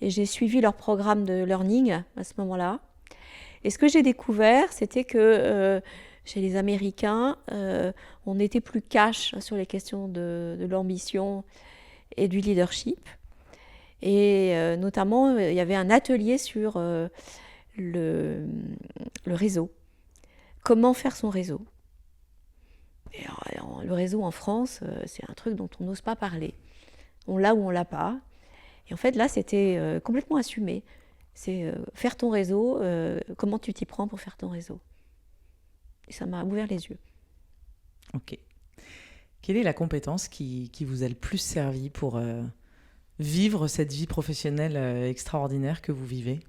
Et j'ai suivi leur programme de learning à ce moment-là. Et ce que j'ai découvert, c'était que chez les Américains, on était plus cash sur les questions de l'ambition et du leadership. Et notamment, il y avait un atelier sur le réseau. Comment faire son réseau. Et alors, le réseau en France, c'est un truc dont on n'ose pas parler. On l'a ou on l'a pas. Et en fait, là, c'était complètement assumé. C'est faire ton réseau, comment tu t'y prends pour faire ton réseau. Et ça m'a ouvert les yeux. Ok. Quelle est la compétence qui vous a le plus servi pour vivre cette vie professionnelle extraordinaire que vous vivez ?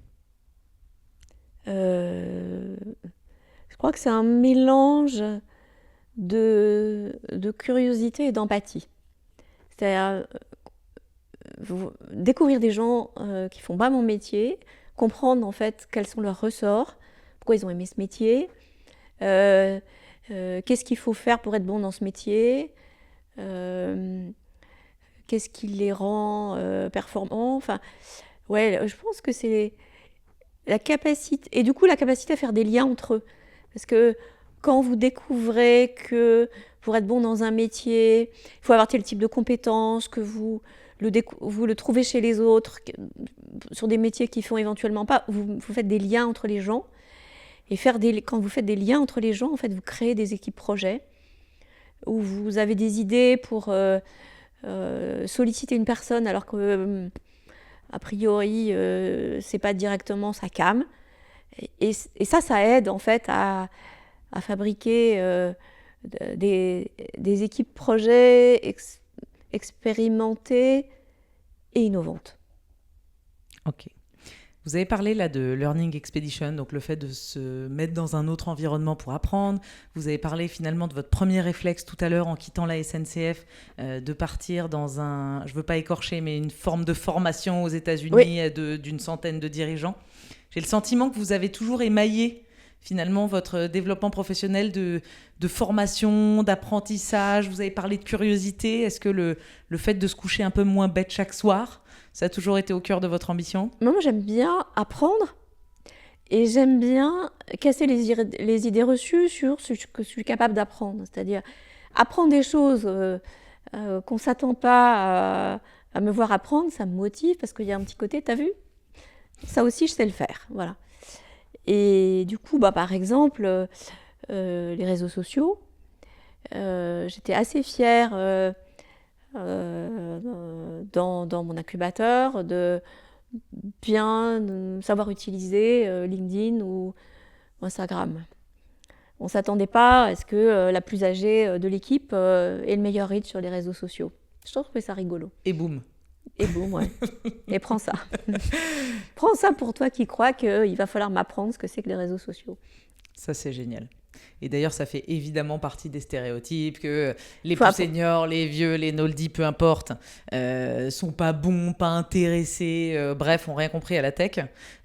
Je crois que c'est un mélange de curiosité et d'empathie. C'est-à-dire découvrir des gens qui font pas mon métier, comprendre en fait quels sont leurs ressorts, pourquoi ils ont aimé ce métier, qu'est-ce qu'il faut faire pour être bon dans ce métier, qu'est-ce qui les rend performants. Enfin, ouais, je pense que c'est la capacité, et du coup la capacité à faire des liens entre eux. Parce que quand vous découvrez que pour être bon dans un métier, il faut avoir tel type de compétences, que vous le trouvez chez les autres, sur des métiers qui font éventuellement pas, vous faites des liens entre les gens. Et quand vous faites des liens entre les gens, en fait, vous créez des équipes projets, où vous avez des idées pour solliciter une personne, alors que, a priori, c'est pas directement sa came. Et ça aide, en fait, à fabriquer des équipes projets expérimentées et innovantes. Ok. Vous avez parlé là de Learning Expedition, donc le fait de se mettre dans un autre environnement pour apprendre. Vous avez parlé finalement de votre premier réflexe tout à l'heure en quittant la SNCF, de partir dans je ne veux pas écorcher, mais une forme de formation aux États-Unis d'une centaine de dirigeants. J'ai le sentiment que vous avez toujours émaillé finalement votre développement professionnel de formation, d'apprentissage. Vous avez parlé de curiosité. Est-ce que le fait de se coucher un peu moins bête chaque soir, ça a toujours été au cœur de votre ambition ? Moi, j'aime bien apprendre et j'aime bien casser les idées reçues sur ce que je suis capable d'apprendre. C'est-à-dire apprendre des choses qu'on ne s'attend pas à me voir apprendre, ça me motive parce qu'il y a un petit côté, t'as vu ? Ça aussi, je sais le faire. Voilà. Et du coup, par exemple, les réseaux sociaux, j'étais assez fière dans mon incubateur de bien savoir utiliser LinkedIn ou Instagram. On ne s'attendait pas à ce que la plus âgée de l'équipe ait le meilleur reach sur les réseaux sociaux. Je trouve ça rigolo. Et boum. Et boum, ouais. Et prends ça. Prends ça pour toi qui crois qu'il va falloir m'apprendre ce que c'est que les réseaux sociaux. Ça, c'est génial. Et d'ailleurs, ça fait évidemment partie des stéréotypes que les plus seniors, les vieux, les noldis, peu importe, sont pas bons, pas intéressés, bref, ont rien compris à la tech.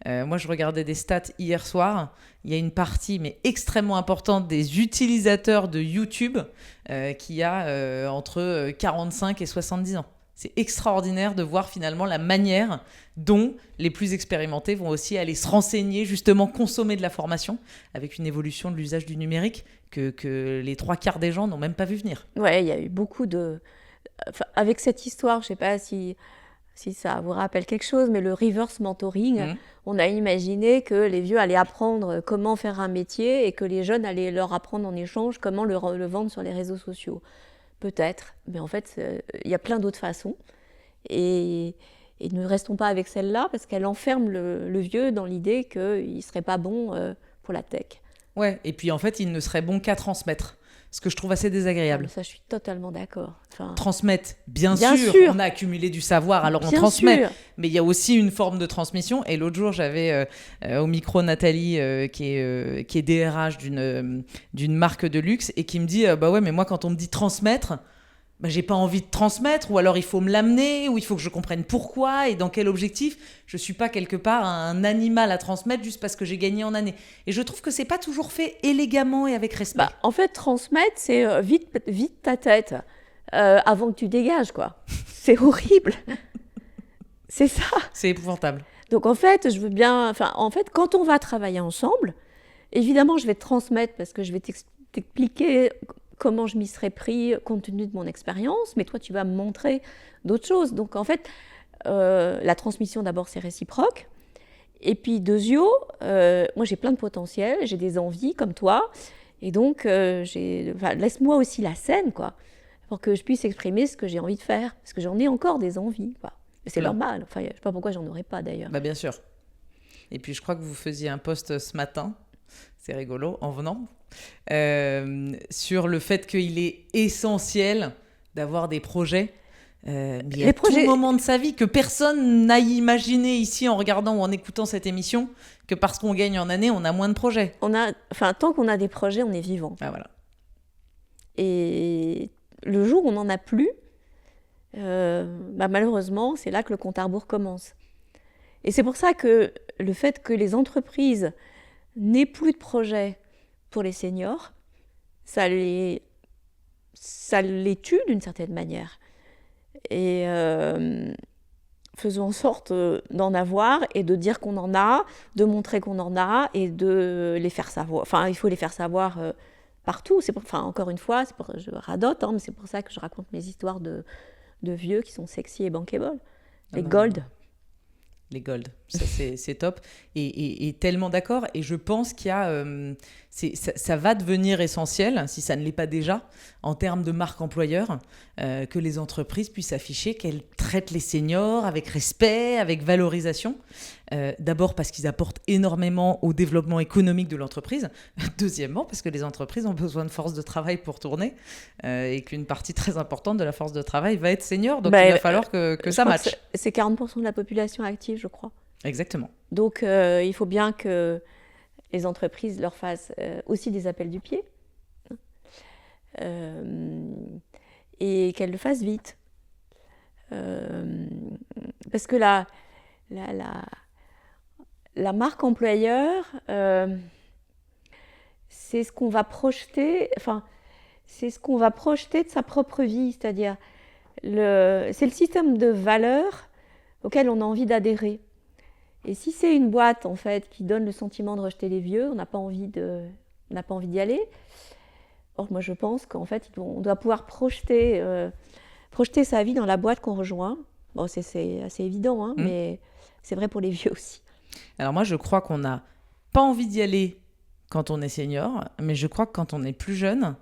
Moi, je regardais des stats hier soir. Il y a une partie, mais extrêmement importante, des utilisateurs de YouTube qui a entre 45 et 70 ans. C'est extraordinaire de voir finalement la manière dont les plus expérimentés vont aussi aller se renseigner, justement consommer de la formation, avec une évolution de l'usage du numérique que les 3/4 des gens n'ont même pas vu venir. Ouais, il y a eu beaucoup de... Enfin, avec cette histoire, je ne sais pas si ça vous rappelle quelque chose, mais le reverse mentoring, on a imaginé que les vieux allaient apprendre comment faire un métier et que les jeunes allaient leur apprendre en échange comment le vendre sur les réseaux sociaux. Peut-être, mais en fait, il y a plein d'autres façons. Et ne restons pas avec celle-là, parce qu'elle enferme le vieux dans l'idée qu'il ne serait pas bon pour la tech. Ouais, et puis en fait, il ne serait bon qu'à transmettre. ce que je trouve assez désagréable. Ça, je suis totalement d'accord. Transmettre, bien sûr, on a accumulé du savoir, alors on transmet, mais il y a aussi une forme de transmission. Et l'autre jour, j'avais au micro Nathalie, qui est DRH d'une marque de luxe, et qui me dit bah ouais, mais moi, quand on me dit transmettre, bah, j'ai pas envie de transmettre, ou alors il faut me l'amener, ou il faut que je comprenne pourquoi et dans quel objectif. Je suis pas quelque part un animal à transmettre juste parce que j'ai gagné en année. Et je trouve que c'est pas toujours fait élégamment et avec respect. En fait, transmettre, c'est vide ta tête avant que tu dégages, quoi. C'est horrible. C'est ça. C'est épouvantable. Donc en fait, je veux bien... quand on va travailler ensemble, évidemment, je vais te transmettre parce que je vais t'expliquer comment je m'y serais pris compte tenu de mon expérience, mais toi, tu vas me montrer d'autres choses. Donc, en fait, la transmission, d'abord, c'est réciproque. Et puis, deuxio, moi, j'ai plein de potentiel, j'ai des envies comme toi. Et donc, laisse-moi aussi la scène, quoi, pour que je puisse exprimer ce que j'ai envie de faire. Parce que j'en ai encore des envies, quoi. C'est normal. Enfin, je ne sais pas pourquoi j'en aurais pas, d'ailleurs. Bah, bien sûr. Et puis, je crois que vous faisiez un post ce matin, c'est rigolo, en venant, sur le fait qu'il est essentiel d'avoir des projets. Il y a tout moment de sa vie que personne n'a imaginé ici en regardant ou en écoutant cette émission, que parce qu'on gagne en année, on a moins de projets. Tant qu'on a des projets, on est vivant. Ah, voilà. Et le jour où on n'en a plus, malheureusement, c'est là que le compte à rebours commence. Et c'est pour ça que le fait que les entreprises n'aient plus de projets pour les seniors, ça les tue d'une certaine manière. Et faisons en sorte d'en avoir et de dire qu'on en a, de montrer qu'on en a et de les faire savoir. Enfin, il faut les faire savoir partout. Encore une fois, je radote, mais c'est pour ça que je raconte mes histoires de vieux qui sont sexy et bankable. Les gold. Les gold, ça c'est top. Et tellement d'accord. Et je pense qu'il y a... ça va devenir essentiel, si ça ne l'est pas déjà, en termes de marque employeur, que les entreprises puissent afficher qu'elles traitent les seniors avec respect, avec valorisation. D'abord parce qu'ils apportent énormément au développement économique de l'entreprise. Deuxièmement, parce que les entreprises ont besoin de force de travail pour tourner et qu'une partie très importante de la force de travail va être senior. Donc il va falloir que ça matche. C'est 40% de la population active, je crois. Exactement. Donc il faut bien que les entreprises leur fassent aussi des appels du pied et qu'elles le fassent vite. Parce que la marque employeur, c'est ce qu'on va projeter, c'est ce qu'on va projeter de sa propre vie, c'est-à-dire c'est le système de valeurs auquel on a envie d'adhérer. Et si c'est une boîte en fait qui donne le sentiment de rejeter les vieux, on n'a pas envie d'y aller. Or moi je pense qu'en fait on doit pouvoir projeter sa vie dans la boîte qu'on rejoint. Bon, c'est assez évident, mais c'est vrai pour les vieux aussi. Alors moi je crois qu'on n'a pas envie d'y aller quand on est senior, mais je crois que quand on est plus jeune,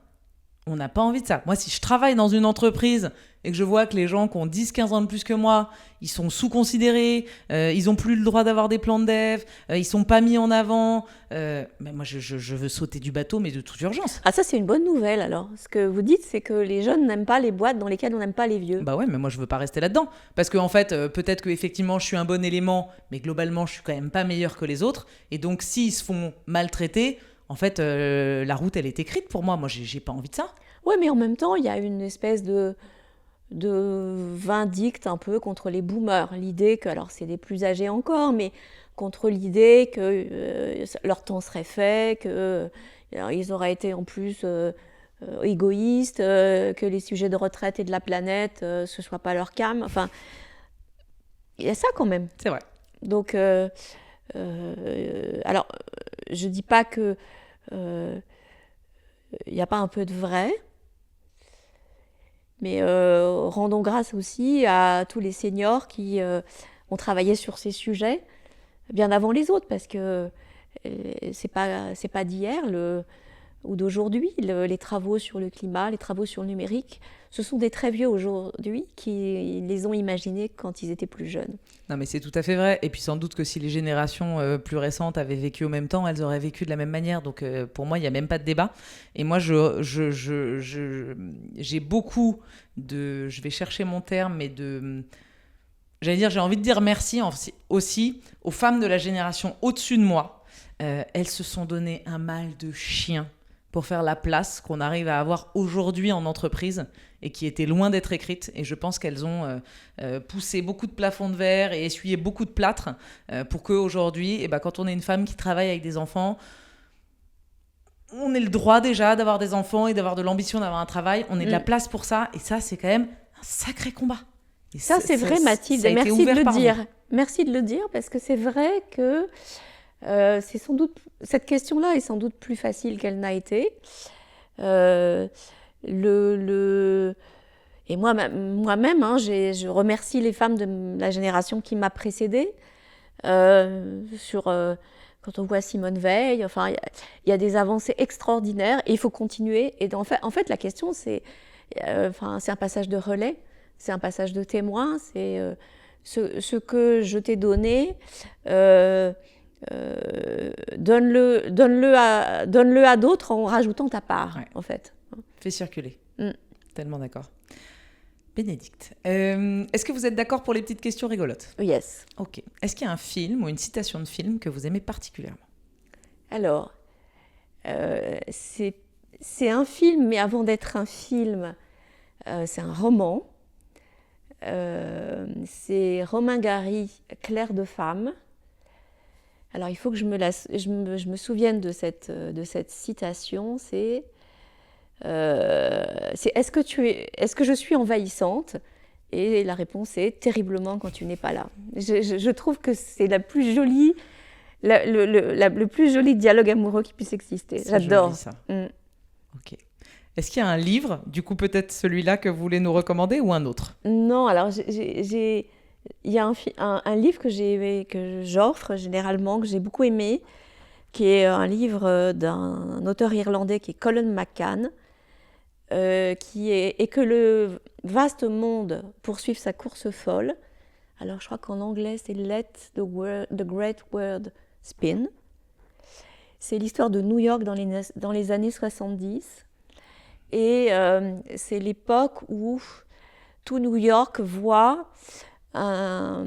on n'a pas envie de ça. Moi, si je travaille dans une entreprise et que je vois que les gens qui ont 10-15 ans de plus que moi, ils sont sous-considérés, ils n'ont plus le droit d'avoir des plans de dev, ils ne sont pas mis en avant, mais moi, je veux sauter du bateau, mais de toute urgence. Ah, ça, c'est une bonne nouvelle, alors. Ce que vous dites, c'est que les jeunes n'aiment pas les boîtes dans lesquelles on n'aime pas les vieux. Bah ouais, mais moi, je ne veux pas rester là-dedans. Parce qu'en fait, peut-être qu'effectivement, je suis un bon élément, mais globalement, je suis quand même pas meilleur que les autres. Et donc, s'ils se font maltraiter... En fait, la route, elle est écrite pour moi. Moi, j'ai pas envie de ça. Ouais, mais en même temps, il y a une espèce de vindicte un peu contre les boomers. L'idée que, alors c'est des plus âgés encore, mais contre l'idée que leur temps serait fait, qu'ils auraient été en plus égoïstes, que les sujets de retraite et de la planète, ce soit pas leur cam. Enfin, il y a ça quand même. C'est vrai. Donc, alors, je dis pas que il n'y a pas un peu de vrai, mais rendons grâce aussi à tous les seniors qui ont travaillé sur ces sujets bien avant les autres, parce que c'est pas d'hier ou d'aujourd'hui. Les travaux sur le climat, les travaux sur le numérique ce sont des très vieux aujourd'hui qui les ont imaginés quand ils étaient plus jeunes. Non, mais c'est tout à fait vrai. Et puis sans doute que si les générations plus récentes avaient vécu au même temps, elles auraient vécu de la même manière. Donc pour moi, il n'y a même pas de débat. Et moi, j'ai beaucoup de... Je vais chercher mon terme, mais de... J'allais dire, j'ai envie de dire merci aussi aux femmes de la génération au-dessus de moi. Elles se sont donné un mal de chien pour faire la place qu'on arrive à avoir aujourd'hui en entreprise et qui était loin d'être écrite. Et je pense qu'elles ont poussé beaucoup de plafonds de verre et essuyé beaucoup de plâtre pour qu'aujourd'hui, quand on est une femme qui travaille avec des enfants, on ait le droit déjà d'avoir des enfants et d'avoir de l'ambition d'avoir un travail. On ait de la place pour ça. Et ça, c'est quand même un sacré combat. Et ça, c'est vrai, Mathilde. Merci de le dire. Merci de le dire parce que c'est vrai que c'est sans doute, cette question-là est sans doute plus facile qu'elle n'a été. Et moi-même, hein, je remercie les femmes de la génération qui m'a précédée. Quand on voit Simone Veil, enfin, il y a des avancées extraordinaires et il faut continuer. Et en fait, la question, c'est un passage de relais, c'est un passage de témoin, c'est ce que je t'ai donné. Donne-le à d'autres en rajoutant ta part, en fait. Fais circuler. Tellement d'accord. Bénédicte, est-ce que vous êtes d'accord pour les petites questions rigolotes? Yes. Ok. Est-ce qu'il y a un film ou une citation de film que vous aimez particulièrement? Alors, c'est un film, mais avant d'être un film, c'est un roman. C'est Romain Gary, Clair de femme. Alors, il faut que je me souvienne de cette citation. C'est est-ce que je suis envahissante? Et la réponse est terriblement quand tu n'es pas là. Je trouve que c'est la plus jolie, le plus joli dialogue amoureux qui puisse exister. J'adore. C'est joli, ça. Ok. Est-ce qu'il y a un livre, du coup peut-être celui-là que vous voulez nous recommander ou un autre? Non, alors il y a un livre que j'offre généralement, que j'ai beaucoup aimé, qui est un livre d'un auteur irlandais qui est Colin McCann, et que le vaste monde poursuive sa course folle. Alors je crois qu'en anglais c'est Let the Great World Spin. C'est l'histoire de New York dans les années 70. Et c'est l'époque où tout New York voit un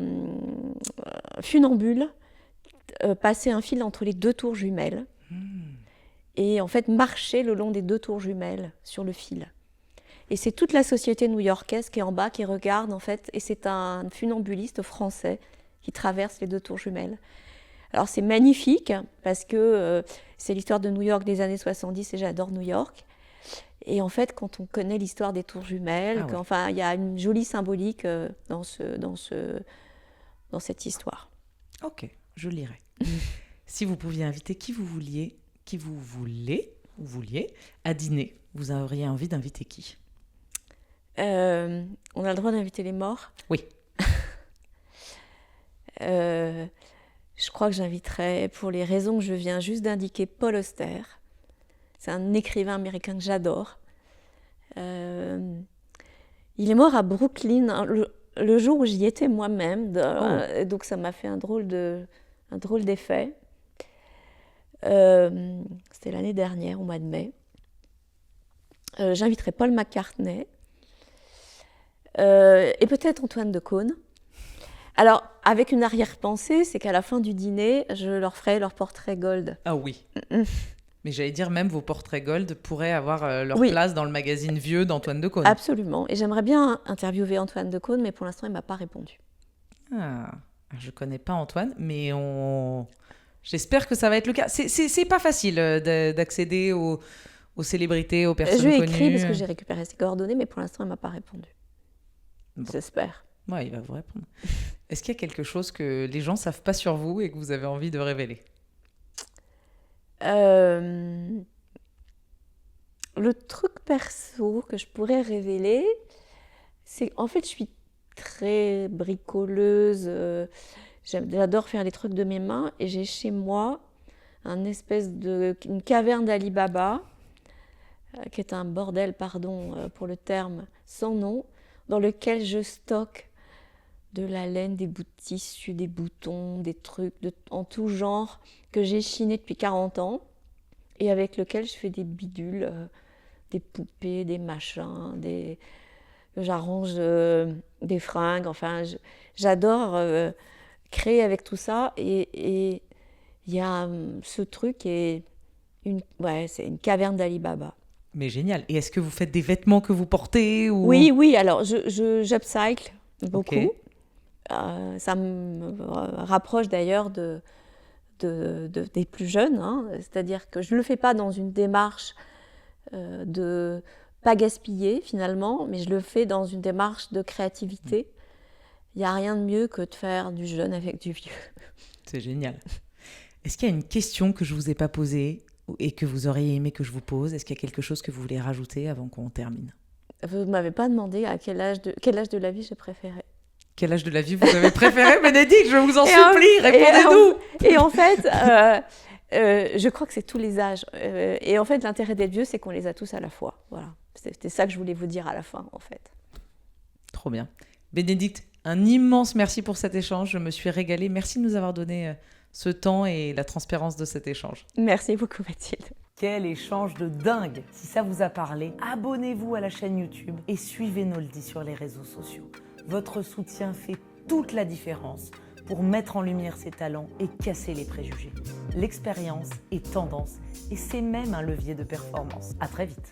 funambule passer un fil entre les deux tours jumelles et en fait marcher le long des deux tours jumelles sur le fil. Et c'est toute la société new-yorkaise qui est en bas, qui regarde en fait, et c'est un funambuliste français qui traverse les deux tours jumelles. Alors c'est magnifique parce que c'est l'histoire de New York des années 70 et j'adore New York. Et en fait, quand on connaît l'histoire des tours jumelles, il y a une jolie symbolique dans cette histoire. Ok, je lirai. Si vous pouviez inviter qui vous voulez à dîner, vous auriez envie d'inviter qui? On a le droit d'inviter les morts? Oui. Je crois que j'inviterais, pour les raisons que je viens juste d'indiquer, Paul Auster. C'est un écrivain américain que j'adore. Il est mort à Brooklyn le jour où j'y étais moi-même. Donc ça m'a fait un drôle d'effet. C'était l'année dernière, au mois de mai. J'inviterai Paul McCartney. Et peut-être Antoine de Caunes. Alors, avec une arrière-pensée, c'est qu'à la fin du dîner, je leur ferai leur portrait gold. Ah oui. Mais j'allais dire, même vos portraits gold pourraient avoir leur place dans le magazine Vieux d'Antoine de Caunes. Absolument. Et j'aimerais bien interviewer Antoine de Caunes, mais pour l'instant, il ne m'a pas répondu. Ah, je ne connais pas Antoine, mais j'espère que ça va être le cas. C'est pas facile d'accéder aux célébrités, aux personnes connues. Je lui ai écrit parce que j'ai récupéré ses coordonnées, mais pour l'instant, il ne m'a pas répondu. Bon. J'espère. Ouais, il va vous répondre. Est-ce qu'il y a quelque chose que les gens ne savent pas sur vous et que vous avez envie de révéler? Le truc perso que je pourrais révéler, c'est en fait je suis très bricoleuse, j'adore faire les trucs de mes mains et j'ai chez moi une caverne d'Ali Baba qui est un bordel, pardon pour le terme, sans nom, dans lequel je stocke de la laine, des bouts de tissu, des boutons, des trucs en tout genre que j'ai chiné depuis 40 ans et avec lequel je fais des bidules, des poupées, des machins, j'arrange des fringues. Enfin, j'adore créer avec tout ça et il y a ce truc et c'est une caverne d'Ali Baba. Mais génial. Et est-ce que vous faites des vêtements que vous portez ou... Oui, alors j'upcycle beaucoup. Okay. Ça me rapproche d'ailleurs des plus jeunes, hein. C'est-à-dire que je ne le fais pas dans une démarche de pas gaspiller finalement, mais je le fais dans une démarche de créativité. Il n'y a rien de mieux que de faire du jeune avec du vieux. C'est génial. Est-ce qu'il y a une question que je ne vous ai pas posée et que vous auriez aimé que je vous pose? Est-ce qu'il y a quelque chose que vous voulez rajouter avant qu'on termine? Vous ne m'avez pas demandé à quel âge de la vie j'ai préféré. Quel âge de la vie vous avez préféré, Bénédicte? Je vous en supplie, répondez-nous. Et en fait, je crois que c'est tous les âges. Et en fait, l'intérêt d'être vieux, c'est qu'on les a tous à la fois. Voilà. C'était ça que je voulais vous dire à la fin, en fait. Trop bien. Bénédicte, un immense merci pour cet échange. Je me suis régalée. Merci de nous avoir donné ce temps et la transparence de cet échange. Merci beaucoup, Mathilde. Quel échange de dingue! Si ça vous a parlé, abonnez-vous à la chaîne YouTube et suivez Noldy sur les réseaux sociaux. Votre soutien fait toute la différence pour mettre en lumière ses talents et casser les préjugés. L'expérience est tendance et c'est même un levier de performance. À très vite.